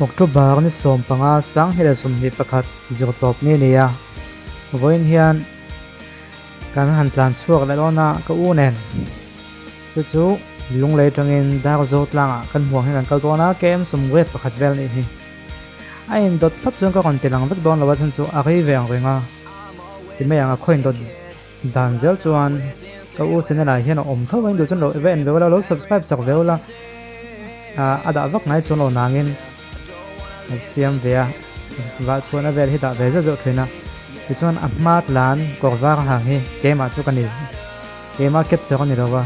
October ni som panga sang hela sum ni pakhat zirtop ni nia voin hian kan han tlan suak la lona ka unen chu lunglei tangin dar zo tlanga kan huang hian kal tona kem sum wet pakhat vel ni hi a in dot thlap chung ka kon telang vek don lawa chan chu a rei veng renga ti me anga khoin dot dan zel chuan ka u channel a hian om tho wain do chan lo event vela lo subscribe sak vela ada vak ngai chon lo nangin siam vea wa chuan a vel hi da ve zo thina ti chuan a mat lan kor war hang hi kema chu kan ni kema capture kan ni rawa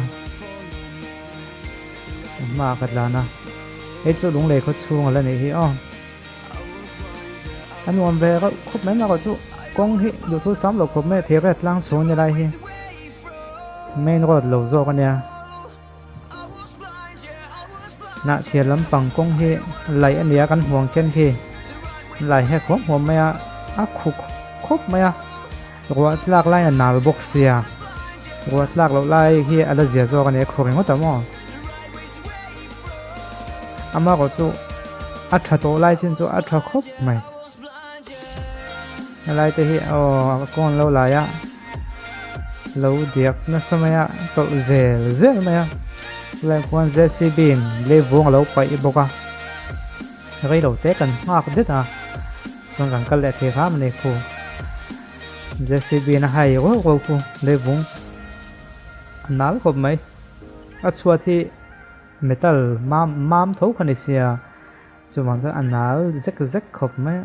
ma kat lana e chu lung le kho chung la ni hi an wam ve ga khop mai ma ko chu kong hi du chu sam lo khop me the ga tlang so ni lai hi main road lo zo kan ya na thian lampang kong hi lai ania kan huang ken khi lai he khom hom maya a khu khop maya ro tlak lai nal box sia ro tlak lo lai hi ala zia zo kan e khoring ho tamo ama ko chu a tha to lai chin chu a tha khop mai lai te hi kon lo la ya lo diak na samaya to zel maya lai kwan JCB le vong lo pai boka rei lo te kan hak det a chuan kan kal le the kham ne khu JCB na hai ro khu le vong anal khop mai a chua thi metal mam tho khani sia chu man cha anal zek khop mai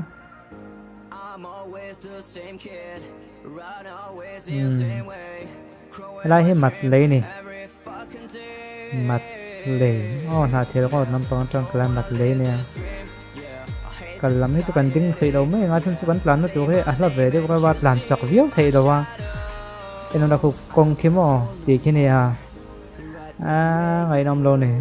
lai hi mat le ni mat le na thel ko nam pang tang klan mat le ne kalam hi chu kan ding thei lo mai nga thun chu kan tlan na tu he a hla ve de ko wa tlan chak viau thei do wa eno na khu kong khimo ti khini ngai nam lo ne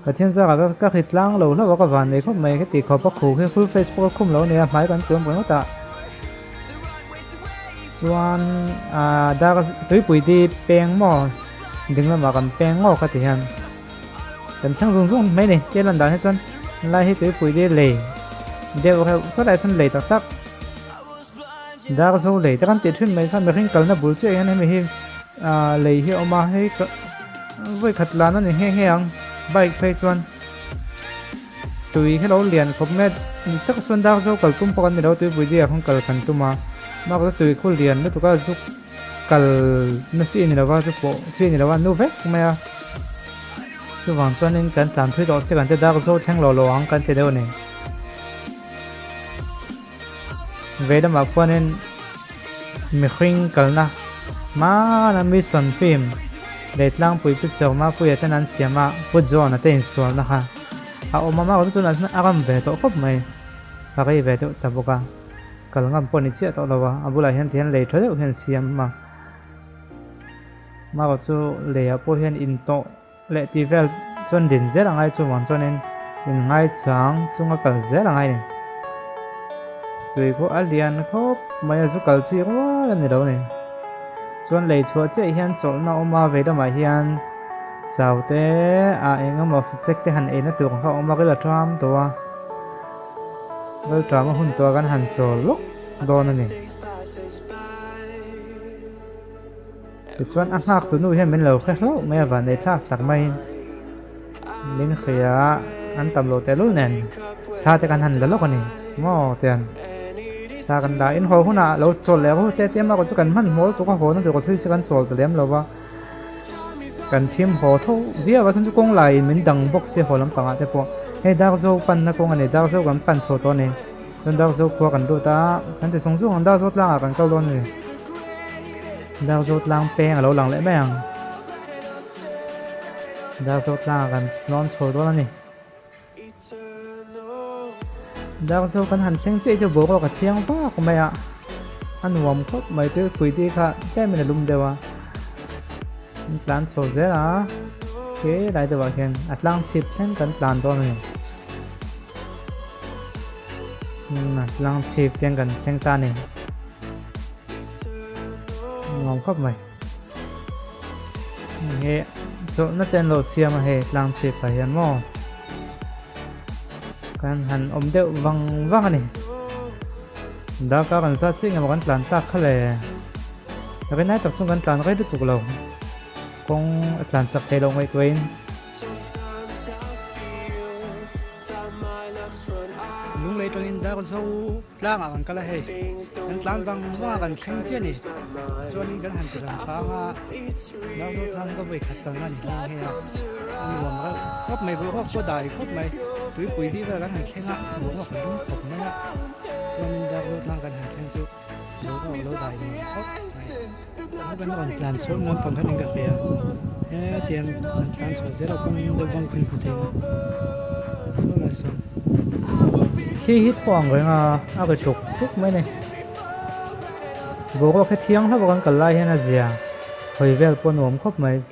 ka thiên sa ka khit lang lo na wa ka van nei khop mai ke ti kho pa khu he full Facebook khum lo ne mai kan tum bo ta chuan da tui pui ti peng mo ding la ma kan peng ngo ka ti han kan chang zung mai ne te lan dan he chuan lai hi tui pui de le de wa so lai sun le tak tak da zo le ta kan ti thun mai khan ring kal na bul che han he hi le hi oma he voi khat la na ni he ang bike phei chuan tui hello lian khop me tak chuan da zo kal tum pakan ni lo tui pui dia khong kal kan tuma ma ko tui khul lian na tu ka zu kal na chi ni lawa chu po chi ni lawa nu ve maya chu wang chuan in kan tlam thui do se kan te da zo thleng lo ang kan te deu ne ve da ma phonin mi khring kalna ma na mi son film le tlang pui picture ma pui atan an siama pu zo na te in sual na ha oma ma ko tu na agam ve to khop mai ka kai ve to tabuka kalngam poni che to lawa abula hian thian le thode hian siam ma ko chu le a po hian in to le ti vel chon din zel angai chu wan chonin in ngai chang chunga kal zel angai ni tui ko alian khop maya zu kal chi ro ni ro ni chon le chua che hian chol na oma ve da ma hian chaute enga mo check te han e na tu kha oma ke la tram to wa vel tram hun to kan han chol lok don ani chuan a hak tu nu hian min lo khe hlo mai van nei thak tak mai min khia an tam lo te lu nen sa te kan han la lok ani mo ten sa kan da in ho huna lo chol le ho te ma ko chu kan man mol tu ka ho na tu ko thui se kan chol te lem lo wa kan thim ho tho via wa san chu kong lai min dang box se ho lam panga te po he dar zo pan na kong ani dar zo kan pan cho to ne dan dar zo ko kan do ta kan te song zo ang dar zo tlang kan kal don ni dar zo tlang peng lo lang le bang dar zo tlang kan non cho do la ni dar zo kan han thleng che bo ko ka thiang wa ko mai an wam khop mai te pui ti kha chai min lum dewa plan cho ze ke lai dewa hian atlang chip thleng kan plan do ni atlang chip tiang kan thleng ta ni ngom khop mai he cho na ten lo siam he tlang chip pa hian mo kan han om deuh wang wang ani da ka kan sa ching kan tlan tak khale cái này tập trung kan tlan kai du chuk lo kong tlan chak te lo ngai toin lung lei tong in da ko so tlang ang kala he kan tlang bang wa kan kheng che ni chuan kan han tiram kha nga da so thang ko voi khat kan ani he ya ni wa ma khop mai bo khop ko dai khop mai tui pui đi ra kan han khenga bo ma khop khop na chuan da ko tlang kan han kheng chu lo ko lo dai ni khop mai kan kan plan so nam pang kan ga pe he tiam kan so zero kong do bang khun khu thing so la so khi hít thoảng với cái trục trúc mấy này bố có cái thiêng nó còn cần lại hay là gì à hồi về con ốm khóc mấy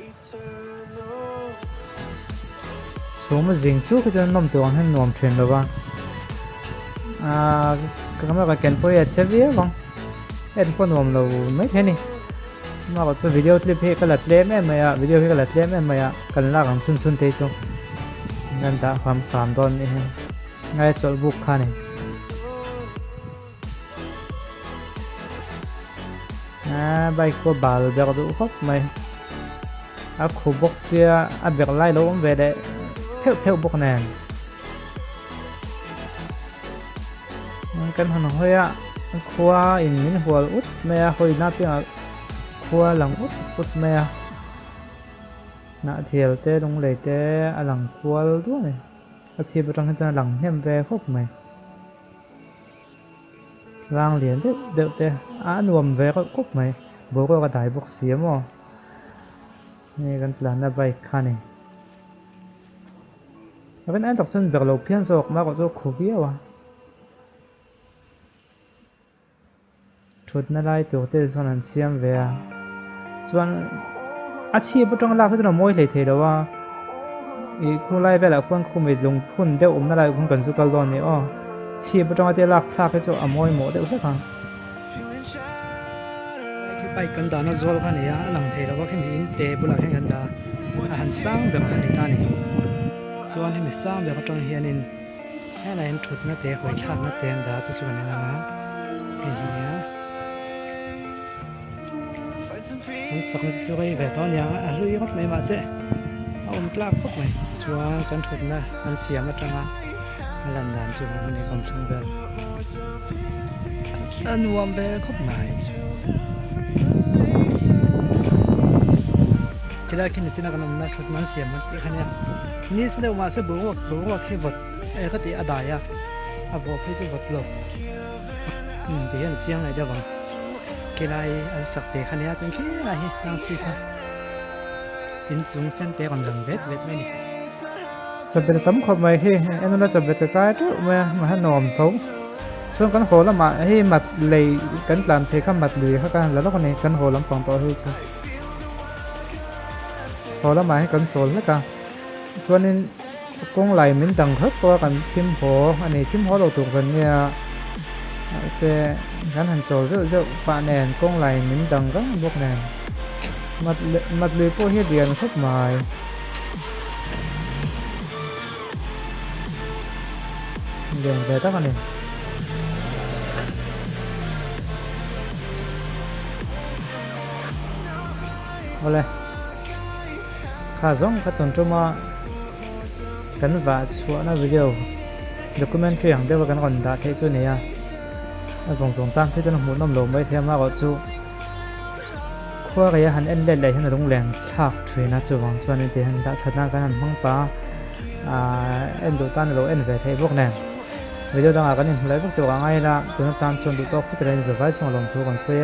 xuống mà dính chút cái chân nằm tuồng hay nằm truyền rồi ba cái mà cái kèn phơi ở chế bía băng em con ốm lâu mấy thế này mà có cho video clip hay cái lật lem em mày video hay cái lật lem em mày cần là càng xuân thế cho nên đãความđòn này ngay chỗ buộc kha này bay qua bờ bèo đủ khóc mày khu bốc xe bèo lại lâu về đấy theo bốc này cái hàng hơi khoa in mình hoa út mẹ hồi nãy tiếng khoa lòng út mẹ nãy thiểu tê đông lệ tê lòng khoa luôn này chỉ bên trong cái lòng thêm về khúc mày lang liền thế được thế nuông về cái khúc mày bố có cái đại bốc xía mà này cái là nó bay khăn này cái anh đọc chân việc lục phiên rồi mà có chỗ khu vía à chút nó lại tiểu tê cho nên xem về chuan chỉ bên trong là cái nó môi lệ thế đâu à khu lai về là khu mình lùng phun đeo nó lại cần số calon này chỉ bên trong cái lạc tháp cái chỗ môi mỏ đeo hết hả khi bay cần đàn nó zol cái này làm thế là có cái mình tê bù lại cái đàn hành sang được hành ta này xuân thì mình sang được trong hiện nên hay là em chụp nó tê hồi chặt nó tê đá cho xuân này là anh sắp nó cho cái về to nhà lưu ý hết mấy mà sẽ ông lắc khúc này xóa cẩn thận na anh xiêm ở trong lần đàn chụp mình để không xong về anh uống về khúc này chỉ là khi này cái nằm na chụp mình xiêm mất cái này ní sẽ đâu mà sẽ bố khi vật cái tí ở đài bố phải sẽ vật lộc thì anh chiang này đâu bằng cái này anh sắp để cái này trong khi này đang chi ha in chung sen te còn lần vết mấy này chụp về tấm khop mày hi em nó chụp về tay trước mà hắn nòm thấu xuống cắn hồ là mà hi mặt lầy cắn làm thì khăm mặt lì khác là nó còn này cắn hồ lắm còn to hơn chứ hồ là mà cắn sồn hết cả cho nên con lại mình tầng hết qua cắn thêm hồ anh này thêm hồ đầu thuộc gần như xe gắn hàng trầu rượu bạn nền con lại mình tầng rất bốc nền mặt lưới po hết điện khắp mài điện về tắc này oleh khá giống các tuần trong mà cắn vạ xóa nó video documentary hàng đeo và cắn còn đã thấy chưa này dùng tăng khi cho nó muốn nằm lồng bay thêm mà có chú khoa cái hắn anh lên lại hắn là đúng lẹn chạc truyền nó chú vàng xuân thì hắn đã thật ra cái hắn măng pa anh đồ tan rồi anh về thấy bốc nè video đang cái này lấy bốc tiểu ngay là từ nó tan xuân tụ to cứ từ đây rồi vãi trong lòng thu còn xuôi